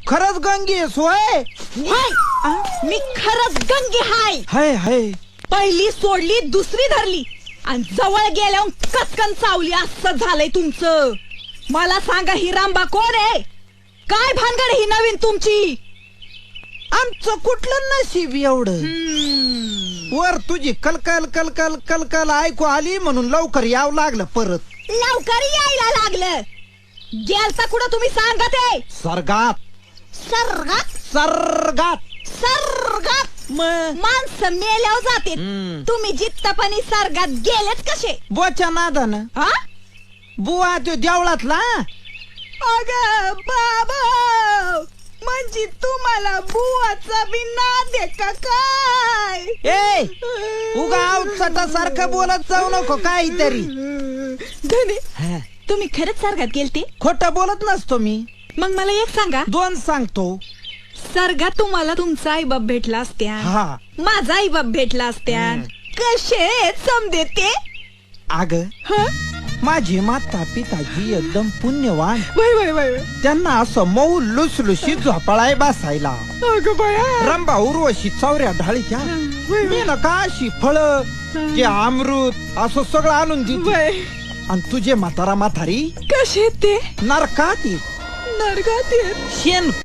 खरंच गंगे सोय मी खरंच गंगे हाय. हाय हाय. पहिली सोडली दुसरी धरली आणि जवळ गेल्यावर कचकन चावली. असं झालंय तुमचं. मला सांगा ही रामबा कोण आहे? काय भानगड ही नवीन तुमची? आमचं कुठलं नशीब एवढं. वर तुझी कलकल कलकल कलकल ऐकू आली म्हणून लवकर यावं लागलं परत. लवकर यायला लागलं. गेलता कुठं तुम्ही सांगा ते? सर्गात सर्गात सर्गात सर्गात माणसं मेल्यावर जाते. तुम्ही जित्तपणी सर्गात गेलेच कसे? बोच्या नादानं. हा बुवा तो देवळातला. अग बाबा, म्हणजे तुम्हाला बुवाचा बी नाद आहे का काय? ए उगा अवचटा सारखं बोलत जाऊ नको काहीतरी. धने, हा, तुम्ही खरंच सर्गात गेलते? खोटं बोलत नसतो मी. मग मला एक सांगा, दोन सांगतो. सर्गात तुम्हाला तुमचा आईबाप भेटला असत्या, हा माझा आईबाप भेटला असत्या. कसे समजे ते? अग माझी माता पिताजी एकदम पुण्यवान. वय वय वय. त्यांना असं मऊ लुसलुशीत झोपाळाय बसायला. अगं बाया. रंबा उर्वशी चौऱ्या ढाळीच्या मेनकाशी फळ ते अमृत असं सगळं आणून दिली. आणि तुझे म्हातारा म्हातारी कसे ते? नरकात नरकात शेण